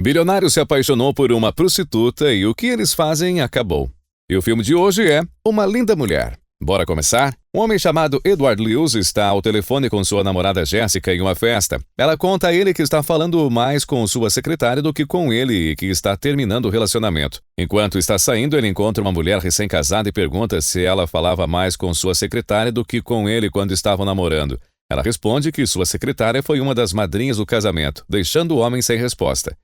Bilionário se apaixonou por uma prostituta e o que eles fazem acabou. E o filme de hoje é Uma Linda Mulher. Bora começar? Um homem chamado Edward Lewis está ao telefone com sua namorada Jessica em uma festa. Ela conta a ele que está falando mais com sua secretária do que com ele e que está terminando o relacionamento. Enquanto está saindo, ele encontra uma mulher recém-casada e pergunta se ela falava mais com sua secretária do que com ele quando estavam namorando. Ela responde que sua secretária foi uma das madrinhas do casamento, deixando o homem sem resposta.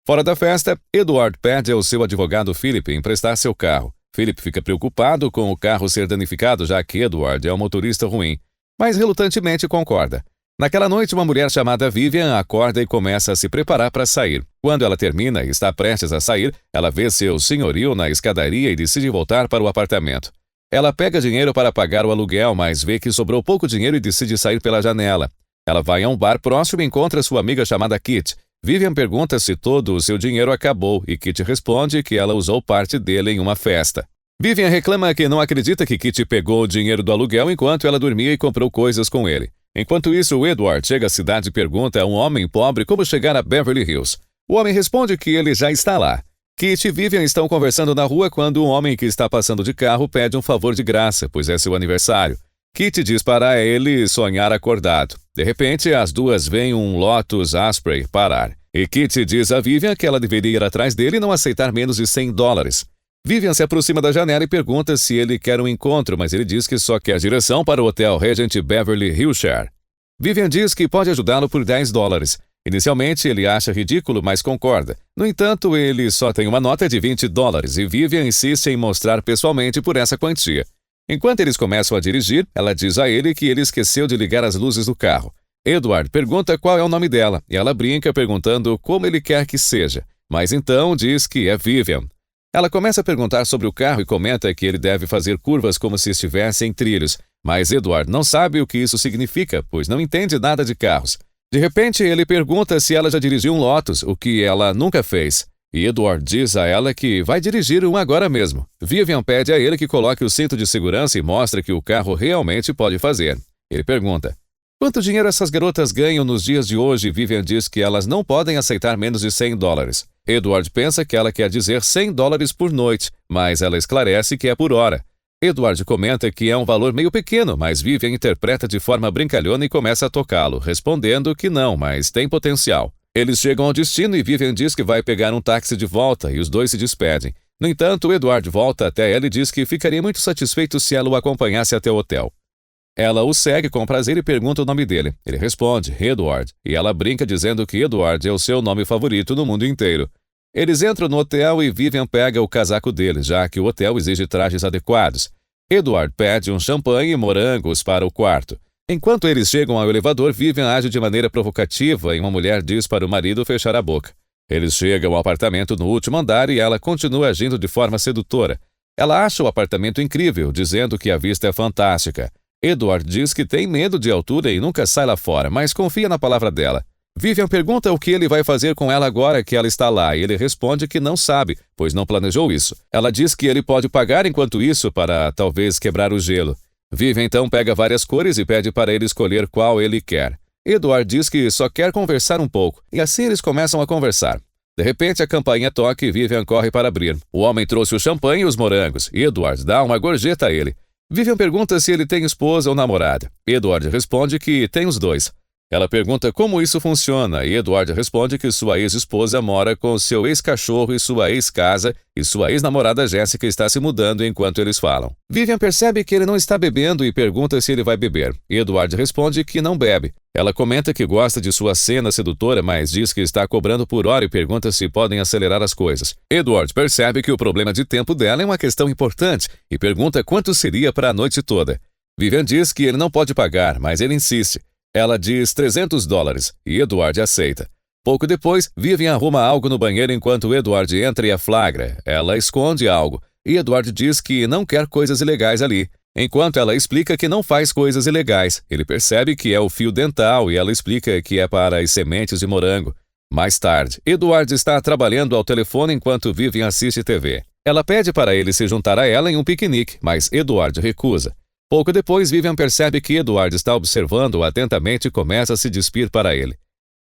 Fora da festa, Edward pede ao seu advogado Philip emprestar seu carro. Philip fica preocupado com o carro ser danificado, já que Edward é um motorista ruim, mas relutantemente concorda. Naquela noite, uma mulher chamada Vivian acorda e começa a se preparar para sair. Quando ela termina e está prestes a sair, ela vê seu senhorio na escadaria e decide voltar para o apartamento. Ela pega dinheiro para pagar o aluguel, mas vê que sobrou pouco dinheiro e decide sair pela janela. Ela vai a um bar próximo e encontra sua amiga chamada Kit. Vivian pergunta se todo o seu dinheiro acabou e Kit responde que ela usou parte dele em uma festa. Vivian reclama que não acredita que Kit pegou o dinheiro do aluguel enquanto ela dormia e comprou coisas com ele. Enquanto isso, Edward chega à cidade e pergunta a um homem pobre como chegar a Beverly Hills. O homem responde que ele já está lá. Kit e Vivian estão conversando na rua quando um homem que está passando de carro pede um favor de graça, pois é seu aniversário. Kit diz para ele sonhar acordado. De repente, as duas veem um Lotus Asprey parar. E Kit diz a Vivian que ela deveria ir atrás dele e não aceitar menos de $100. Vivian se aproxima da janela e pergunta se ele quer um encontro, mas ele diz que só quer direção para o Hotel Regent Beverly Hillshire. Vivian diz que pode ajudá-lo por $10. Inicialmente, ele acha ridículo, mas concorda. No entanto, ele só tem uma nota de $20 e Vivian insiste em mostrar pessoalmente por essa quantia. Enquanto eles começam a dirigir, ela diz a ele que ele esqueceu de ligar as luzes do carro. Edward pergunta qual é o nome dela, e ela brinca perguntando como ele quer que seja, mas então diz que é Vivian. Ela começa a perguntar sobre o carro e comenta que ele deve fazer curvas como se estivesse em trilhos, mas Edward não sabe o que isso significa, pois não entende nada de carros. De repente, ele pergunta se ela já dirigiu um Lotus, o que ela nunca fez. E Edward diz a ela que vai dirigir um agora mesmo. Vivian pede a ele que coloque o cinto de segurança e mostra que o carro realmente pode fazer. Ele pergunta: quanto dinheiro essas garotas ganham nos dias de hoje? Vivian diz que elas não podem aceitar menos de $100. Edward pensa que ela quer dizer $100 por noite, mas ela esclarece que é por hora. Edward comenta que é um valor meio pequeno, mas Vivian interpreta de forma brincalhona e começa a tocá-lo, respondendo que não, mas tem potencial. Eles chegam ao destino e Vivian diz que vai pegar um táxi de volta e os dois se despedem. No entanto, Edward volta até ela e diz que ficaria muito satisfeito se ela o acompanhasse até o hotel. Ela o segue com prazer e pergunta o nome dele. Ele responde, Edward, e ela brinca dizendo que Edward é o seu nome favorito no mundo inteiro. Eles entram no hotel e Vivian pega o casaco dele, já que o hotel exige trajes adequados. Edward pede um champanhe e morangos para o quarto. Enquanto eles chegam ao elevador, Vivian age de maneira provocativa e uma mulher diz para o marido fechar a boca. Eles chegam ao apartamento no último andar e ela continua agindo de forma sedutora. Ela acha o apartamento incrível, dizendo que a vista é fantástica. Edward diz que tem medo de altura e nunca sai lá fora, mas confia na palavra dela. Vivian pergunta o que ele vai fazer com ela agora que ela está lá e ele responde que não sabe, pois não planejou isso. Ela diz que ele pode pagar enquanto isso para talvez quebrar o gelo. Vivian então pega várias cores e pede para ele escolher qual ele quer. Edward diz que só quer conversar um pouco, e assim eles começam a conversar. De repente a campainha toca e Vivian corre para abrir. O homem trouxe o champanhe e os morangos, e Edward dá uma gorjeta a ele. Vivian pergunta se ele tem esposa ou namorada. Edward responde que tem os dois. Ela pergunta como isso funciona e Edward responde que sua ex-esposa mora com seu ex-cachorro e sua ex-casa e sua ex-namorada Jessica está se mudando enquanto eles falam. Vivian percebe que ele não está bebendo e pergunta se ele vai beber. Edward responde que não bebe. Ela comenta que gosta de sua cena sedutora, mas diz que está cobrando por hora e pergunta se podem acelerar as coisas. Edward percebe que o problema de tempo dela é uma questão importante e pergunta quanto seria para a noite toda. Vivian diz que ele não pode pagar, mas ele insiste. Ela diz $300 e Edward aceita. Pouco depois, Vivian arruma algo no banheiro enquanto Edward entra e a flagra. Ela esconde algo e Edward diz que não quer coisas ilegais ali. Enquanto ela explica que não faz coisas ilegais, ele percebe que é o fio dental e ela explica que é para as sementes de morango. Mais tarde, Edward está trabalhando ao telefone enquanto Vivian assiste TV. Ela pede para ele se juntar a ela em um piquenique, mas Edward recusa. Pouco depois, Vivian percebe que Edward está observando-o atentamente e começa a se despir para ele.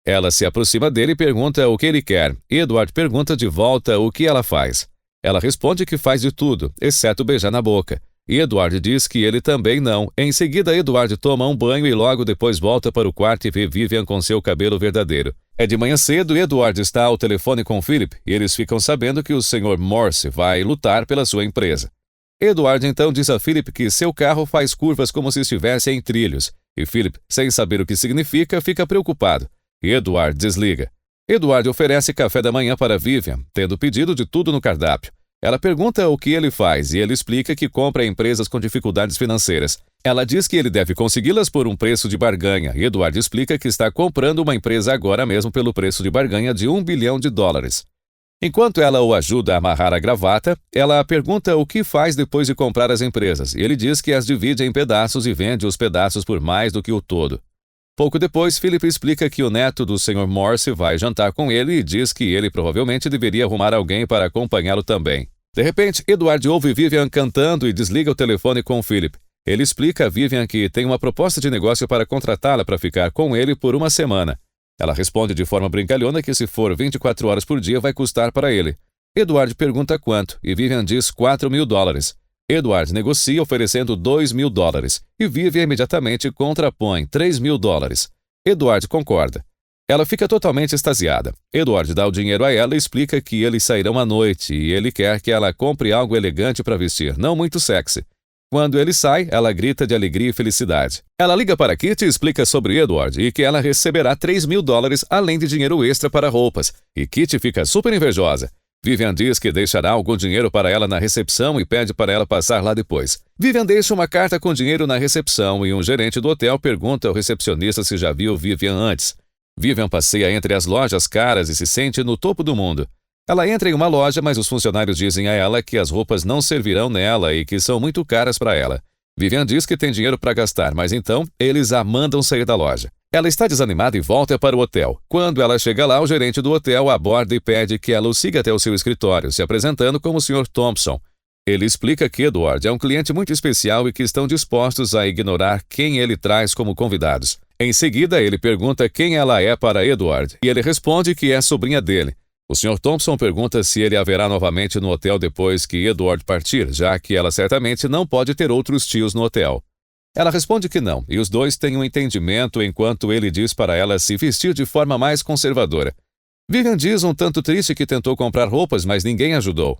Ela se aproxima dele e pergunta o que ele quer. Edward pergunta de volta o que ela faz. Ela responde que faz de tudo, exceto beijar na boca. E Edward diz que ele também não. Em seguida, Edward toma um banho e logo depois volta para o quarto e vê Vivian com seu cabelo verdadeiro. É de manhã cedo e Edward está ao telefone com Philip e eles ficam sabendo que o Sr. Morse vai lutar pela sua empresa. Edward então diz a Philip que seu carro faz curvas como se estivesse em trilhos. E Philip, sem saber o que significa, fica preocupado. E Edward desliga. Edward oferece café da manhã para Vivian, tendo pedido de tudo no cardápio. Ela pergunta o que ele faz e ele explica que compra empresas com dificuldades financeiras. Ela diz que ele deve consegui-las por um preço de barganha e Edward explica que está comprando uma empresa agora mesmo pelo preço de barganha de $1 bilhão. Enquanto ela o ajuda a amarrar a gravata, ela pergunta o que faz depois de comprar as empresas e ele diz que as divide em pedaços e vende os pedaços por mais do que o todo. Pouco depois, Philip explica que o neto do Sr. Morse vai jantar com ele e diz que ele provavelmente deveria arrumar alguém para acompanhá-lo também. De repente, Edward ouve Vivian cantando e desliga o telefone com Philip. Ele explica a Vivian que tem uma proposta de negócio para contratá-la para ficar com ele por uma semana. Ela responde de forma brincalhona que se for 24 horas por dia vai custar para ele. Edward pergunta quanto e Vivian diz $4 mil. Edward negocia oferecendo $2 mil e Vivian imediatamente contrapõe $3 mil. Edward concorda. Ela fica totalmente extasiada. Edward dá o dinheiro a ela e explica que eles sairão à noite e ele quer que ela compre algo elegante para vestir, não muito sexy. Quando ele sai, ela grita de alegria e felicidade. Ela liga para Kitty e explica sobre Edward e que ela receberá $3 mil além de dinheiro extra para roupas. E Kitty fica super invejosa. Vivian diz que deixará algum dinheiro para ela na recepção e pede para ela passar lá depois. Vivian deixa uma carta com dinheiro na recepção e um gerente do hotel pergunta ao recepcionista se já viu Vivian antes. Vivian passeia entre as lojas caras e se sente no topo do mundo. Ela entra em uma loja, mas os funcionários dizem a ela que as roupas não servirão nela e que são muito caras para ela. Vivian diz que tem dinheiro para gastar, mas então eles a mandam sair da loja. Ela está desanimada e volta para o hotel. Quando ela chega lá, o gerente do hotel a aborda e pede que ela o siga até o seu escritório, se apresentando como o Sr. Thompson. Ele explica que Edward é um cliente muito especial e que estão dispostos a ignorar quem ele traz como convidados. Em seguida, ele pergunta quem ela é para Edward, e ele responde que é sobrinha dele. O Sr. Thompson pergunta se ele haverá novamente no hotel depois que Edward partir, já que ela certamente não pode ter outros tios no hotel. Ela responde que não, e os dois têm um entendimento enquanto ele diz para ela se vestir de forma mais conservadora. Vivian diz um tanto triste que tentou comprar roupas, mas ninguém ajudou.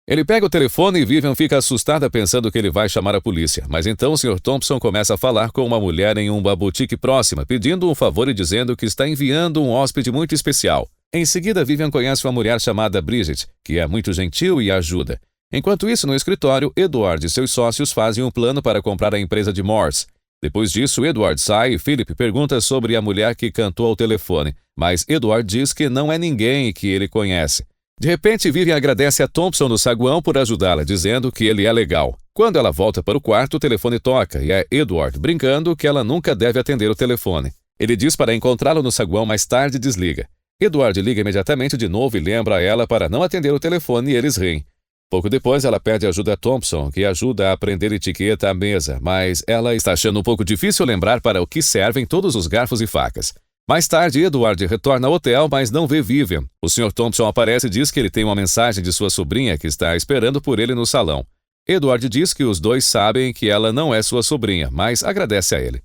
Ele pega o telefone e Vivian fica assustada pensando que ele vai chamar a polícia, mas então o Sr. Thompson começa a falar com uma mulher em uma boutique próxima, pedindo um favor e dizendo que está enviando um hóspede muito especial. Em seguida, Vivian conhece uma mulher chamada Bridget, que é muito gentil e a ajuda. Enquanto isso, no escritório, Edward e seus sócios fazem um plano para comprar a empresa de Morse. Depois disso, Edward sai e Philip pergunta sobre a mulher que cantou ao telefone, mas Edward diz que não é ninguém que ele conhece. De repente, Vivian agradece a Thompson no saguão por ajudá-la, dizendo que ele é legal. Quando ela volta para o quarto, o telefone toca e é Edward brincando que ela nunca deve atender o telefone. Ele diz para encontrá-lo no saguão mais tarde e desliga. Edward liga imediatamente de novo e lembra a ela para não atender o telefone e eles riem. Pouco depois, ela pede ajuda a Thompson, que ajuda a aprender etiqueta à mesa, mas ela está achando um pouco difícil lembrar para o que servem todos os garfos e facas. Mais tarde, Edward retorna ao hotel, mas não vê Vivian. O Sr. Thompson aparece e diz que ele tem uma mensagem de sua sobrinha que está esperando por ele no salão. Edward diz que os dois sabem que ela não é sua sobrinha, mas agradece a ele.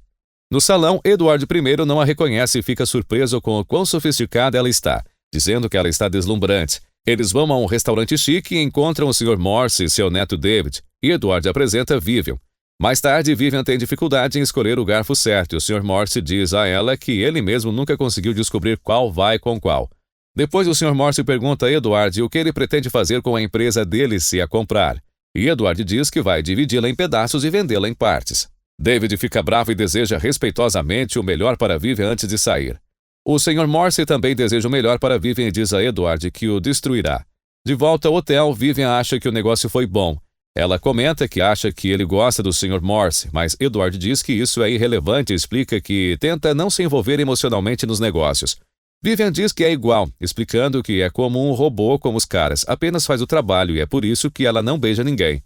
No salão, Edward primeiro não a reconhece e fica surpreso com o quão sofisticada ela está, dizendo que ela está deslumbrante. Eles vão a um restaurante chique e encontram o Sr. Morse e seu neto David, e Edward apresenta Vivian. Mais tarde, Vivian tem dificuldade em escolher o garfo certo e o Sr. Morse diz a ela que ele mesmo nunca conseguiu descobrir qual vai com qual. Depois, o Sr. Morse pergunta a Edward o que ele pretende fazer com a empresa dele se a comprar, e Edward diz que vai dividi-la em pedaços e vendê-la em partes. David fica bravo e deseja respeitosamente o melhor para Vivian antes de sair. O Sr. Morse também deseja o melhor para Vivian e diz a Edward que o destruirá. De volta ao hotel, Vivian acha que o negócio foi bom. Ela comenta que acha que ele gosta do Sr. Morse, mas Edward diz que isso é irrelevante e explica que tenta não se envolver emocionalmente nos negócios. Vivian diz que é igual, explicando que é como um robô como os caras, apenas faz o trabalho e é por isso que ela não beija ninguém.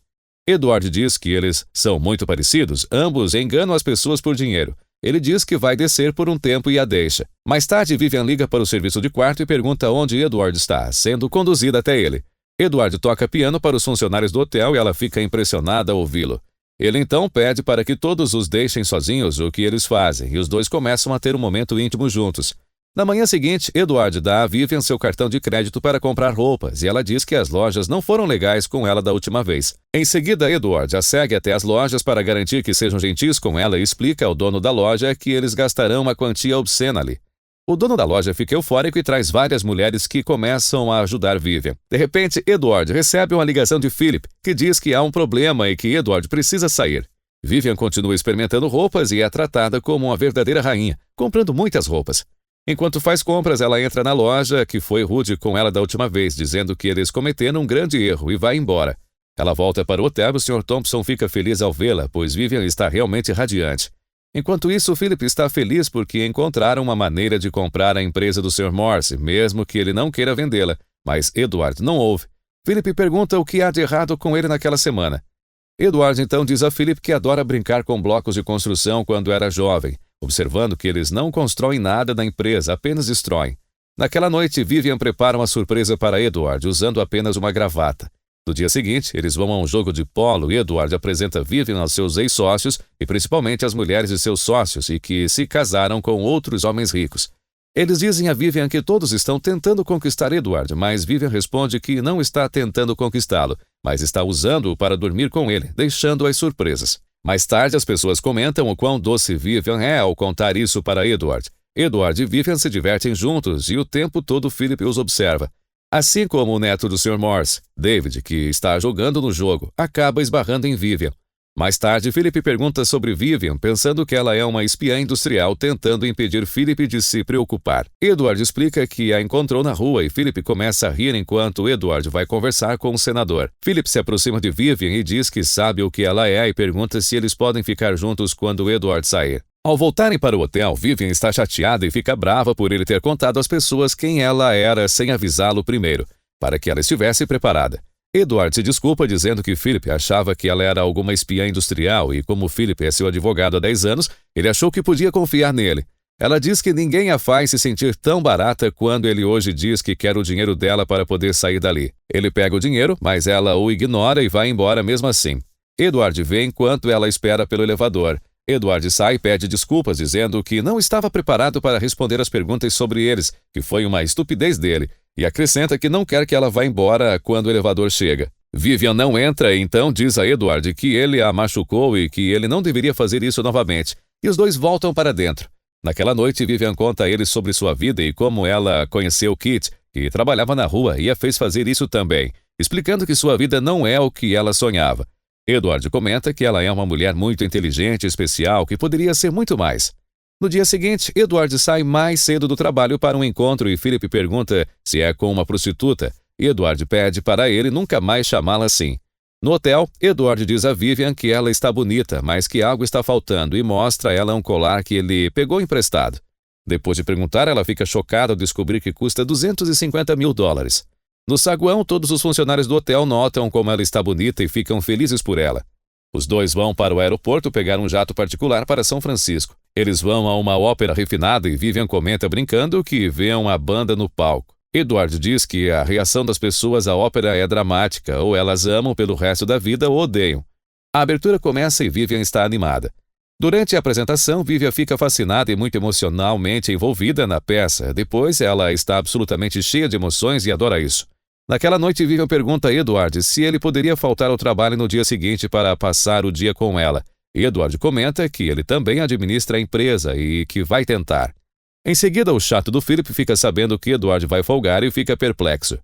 Edward diz que eles são muito parecidos, ambos enganam as pessoas por dinheiro. Ele diz que vai descer por um tempo e a deixa. Mais tarde, Vivian liga para o serviço de quarto e pergunta onde Edward está, sendo conduzida até ele. Edward toca piano para os funcionários do hotel e ela fica impressionada ao ouvi-lo. Ele então pede para que todos os deixem sozinhos, o que eles fazem, e os dois começam a ter um momento íntimo juntos. Na manhã seguinte, Edward dá a Vivian seu cartão de crédito para comprar roupas e ela diz que as lojas não foram legais com ela da última vez. Em seguida, Edward a segue até as lojas para garantir que sejam gentis com ela e explica ao dono da loja que eles gastarão uma quantia obscena ali. O dono da loja fica eufórico e traz várias mulheres que começam a ajudar Vivian. De repente, Edward recebe uma ligação de Philip, que diz que há um problema e que Edward precisa sair. Vivian continua experimentando roupas e é tratada como uma verdadeira rainha, comprando muitas roupas. Enquanto faz compras, ela entra na loja, que foi rude com ela da última vez, dizendo que eles cometeram um grande erro e vai embora. Ela volta para o hotel e o Sr. Thompson fica feliz ao vê-la, pois Vivian está realmente radiante. Enquanto isso, Philip está feliz porque encontraram uma maneira de comprar a empresa do Sr. Morse, mesmo que ele não queira vendê-la, mas Edward não ouve. Philip pergunta o que há de errado com ele naquela semana. Edward então diz a Philip que adora brincar com blocos de construção quando era jovem, observando que eles não constroem nada na empresa, apenas destroem. Naquela noite, Vivian prepara uma surpresa para Edward, usando apenas uma gravata. No dia seguinte, eles vão a um jogo de polo e Edward apresenta Vivian aos seus ex-sócios e principalmente às mulheres de seus sócios e que se casaram com outros homens ricos. Eles dizem a Vivian que todos estão tentando conquistar Edward, mas Vivian responde que não está tentando conquistá-lo, mas está usando-o para dormir com ele, deixando-as surpresas. Mais tarde, as pessoas comentam o quão doce Vivian é ao contar isso para Edward. Edward e Vivian se divertem juntos e o tempo todo Philip os observa. Assim como o neto do Sr. Morse, David, que está jogando no jogo, acaba esbarrando em Vivian. Mais tarde, Philip pergunta sobre Vivian, pensando que ela é uma espiã industrial tentando impedir Philip de se preocupar. Edward explica que a encontrou na rua e Philip começa a rir enquanto Edward vai conversar com o senador. Philip se aproxima de Vivian e diz que sabe o que ela é e pergunta se eles podem ficar juntos quando Edward sair. Ao voltarem para o hotel, Vivian está chateada e fica brava por ele ter contado às pessoas quem ela era sem avisá-lo primeiro, para que ela estivesse preparada. Edward se desculpa dizendo que Philip achava que ela era alguma espiã industrial e como Philip é seu advogado há 10 anos, ele achou que podia confiar nele. Ela diz que ninguém a faz se sentir tão barata quando ele hoje diz que quer o dinheiro dela para poder sair dali. Ele pega o dinheiro, mas ela o ignora e vai embora mesmo assim. Edward vê enquanto ela espera pelo elevador. Edward sai e pede desculpas, dizendo que não estava preparado para responder as perguntas sobre eles, que foi uma estupidez dele, e acrescenta que não quer que ela vá embora quando o elevador chega. Vivian não entra e então diz a Edward que ele a machucou e que ele não deveria fazer isso novamente, e os dois voltam para dentro. Naquela noite, Vivian conta a ele sobre sua vida e como ela conheceu Kit, que trabalhava na rua e a fez fazer isso também, explicando que sua vida não é o que ela sonhava. Edward comenta que ela é uma mulher muito inteligente e especial, que poderia ser muito mais. No dia seguinte, Edward sai mais cedo do trabalho para um encontro e Philip pergunta se é com uma prostituta. Edward pede para ele nunca mais chamá-la assim. No hotel, Edward diz a Vivian que ela está bonita, mas que algo está faltando e mostra a ela um colar que ele pegou emprestado. Depois de perguntar, ela fica chocada ao descobrir que custa $250 mil. No saguão, todos os funcionários do hotel notam como ela está bonita e ficam felizes por ela. Os dois vão para o aeroporto pegar um jato particular para São Francisco. Eles vão a uma ópera refinada e Vivian comenta brincando que vê uma banda no palco. Edward diz que a reação das pessoas à ópera é dramática, ou elas amam pelo resto da vida ou odeiam. A abertura começa e Vivian está animada. Durante a apresentação, Vivian fica fascinada e muito emocionalmente envolvida na peça. Depois, ela está absolutamente cheia de emoções e adora isso. Naquela noite, Vivian pergunta a Edward se ele poderia faltar ao trabalho no dia seguinte para passar o dia com ela. Edward comenta que ele também administra a empresa e que vai tentar. Em seguida, o chato do Philip fica sabendo que Edward vai folgar e fica perplexo.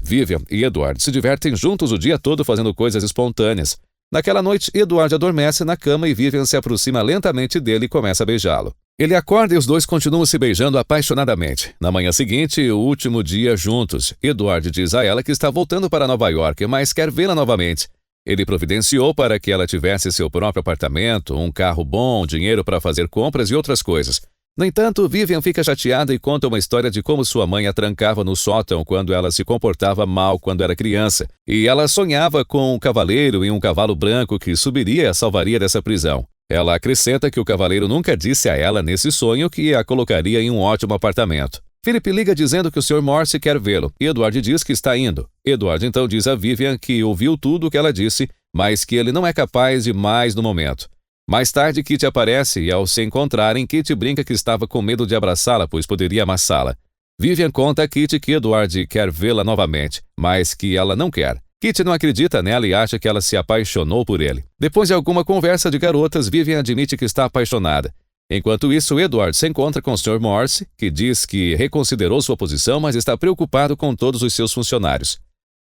Vivian e Edward se divertem juntos o dia todo fazendo coisas espontâneas. Naquela noite, Edward adormece na cama e Vivian se aproxima lentamente dele e começa a beijá-lo. Ele acorda e os dois continuam se beijando apaixonadamente. Na manhã seguinte, o último dia juntos, Edward diz a ela que está voltando para Nova York, mas quer vê-la novamente. Ele providenciou para que ela tivesse seu próprio apartamento, um carro bom, dinheiro para fazer compras e outras coisas. No entanto, Vivian fica chateada e conta uma história de como sua mãe a trancava no sótão quando ela se comportava mal quando era criança, e ela sonhava com um cavaleiro e um cavalo branco que subiria e a salvaria dessa prisão. Ela acrescenta que o cavaleiro nunca disse a ela nesse sonho que a colocaria em um ótimo apartamento. Philip liga dizendo que o Sr. Morse quer vê-lo e Edward diz que está indo. Edward então diz a Vivian que ouviu tudo o que ela disse, mas que ele não é capaz de mais no momento. Mais tarde, Kitty aparece e, ao se encontrarem, Kitty brinca que estava com medo de abraçá-la, pois poderia amassá-la. Vivian conta a Kitty que Edward quer vê-la novamente, mas que ela não quer. Kitty não acredita nela e acha que ela se apaixonou por ele. Depois de alguma conversa de garotas, Vivian admite que está apaixonada. Enquanto isso, Edward se encontra com o Sr. Morse, que diz que reconsiderou sua posição, mas está preocupado com todos os seus funcionários.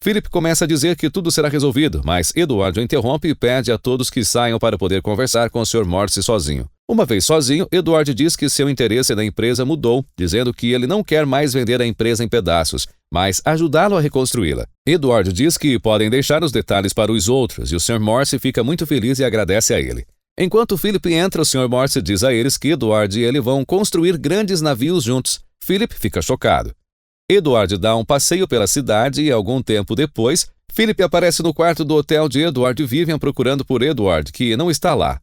Philip começa a dizer que tudo será resolvido, mas Edward o interrompe e pede a todos que saiam para poder conversar com o Sr. Morse sozinho. Uma vez sozinho, Edward diz que seu interesse na empresa mudou, dizendo que ele não quer mais vender a empresa em pedaços, mas ajudá-lo a reconstruí-la. Edward diz que podem deixar os detalhes para os outros e o Sr. Morse fica muito feliz e agradece a ele. Enquanto Philip entra, o Sr. Morse diz a eles que Edward e ele vão construir grandes navios juntos. Philip fica chocado. Edward dá um passeio pela cidade e, algum tempo depois, Philip aparece no quarto do hotel de Edward e Vivian procurando por Edward, que não está lá.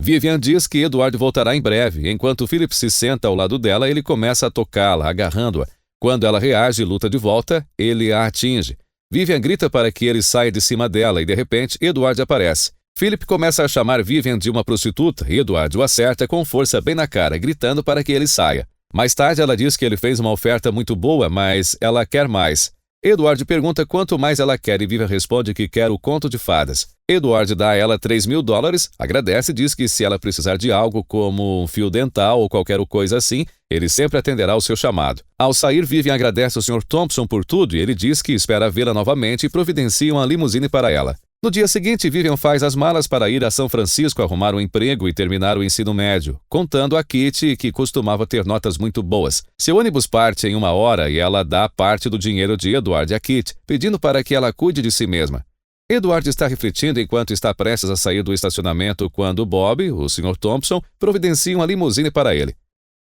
Vivian diz que Edward voltará em breve. Enquanto Philip se senta ao lado dela, ele começa a tocá-la, agarrando-a. Quando ela reage e luta de volta, ele a atinge. Vivian grita para que ele saia de cima dela e, de repente, Edward aparece. Philip começa a chamar Vivian de uma prostituta e Edward o acerta com força bem na cara, gritando para que ele saia. Mais tarde, ela diz que ele fez uma oferta muito boa, mas ela quer mais. Edward pergunta quanto mais ela quer e Vivian responde que quer o conto de fadas. Edward dá a ela $3.000, agradece e diz que se ela precisar de algo como um fio dental ou qualquer coisa assim, ele sempre atenderá ao seu chamado. Ao sair, Vivian agradece ao Sr. Thompson por tudo e ele diz que espera vê-la novamente e providencia uma limusine para ela. No dia seguinte, Vivian faz as malas para ir a São Francisco arrumar um emprego e terminar o ensino médio, contando a Kitty que costumava ter notas muito boas. Seu ônibus parte em 1 hora e ela dá parte do dinheiro de Edward a Kitty, pedindo para que ela cuide de si mesma. Edward está refletindo enquanto está prestes a sair do estacionamento quando Bob, o Sr. Thompson, providencia uma limusine para ele.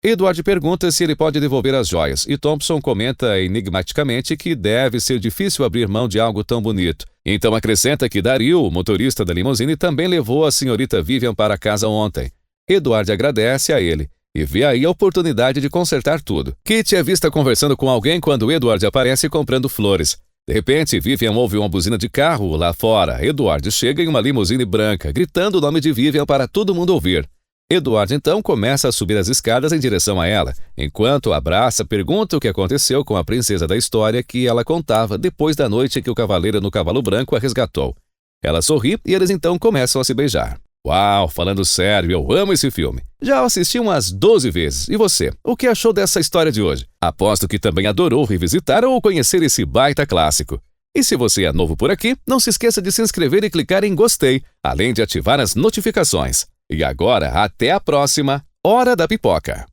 Edward pergunta se ele pode devolver as joias, e Thompson comenta enigmaticamente que deve ser difícil abrir mão de algo tão bonito. Então acrescenta que Daryl, o motorista da limusine, também levou a senhorita Vivian para casa ontem. Edward agradece a ele, e vê aí a oportunidade de consertar tudo. Kitty é vista conversando com alguém quando Edward aparece comprando flores. De repente, Vivian ouve uma buzina de carro lá fora. Edward chega em uma limusine branca, gritando o nome de Vivian para todo mundo ouvir. Edward então começa a subir as escadas em direção a ela. Enquanto a abraça, pergunta o que aconteceu com a princesa da história que ela contava depois da noite em que o cavaleiro no cavalo branco a resgatou. Ela sorri e eles então começam a se beijar. Uau, falando sério, eu amo esse filme. Já assisti umas 12 vezes. E você, o que achou dessa história de hoje? Aposto que também adorou revisitar ou conhecer esse baita clássico. E se você é novo por aqui, não se esqueça de se inscrever e clicar em gostei, além de ativar as notificações. E agora, até a próxima Hora da Pipoca.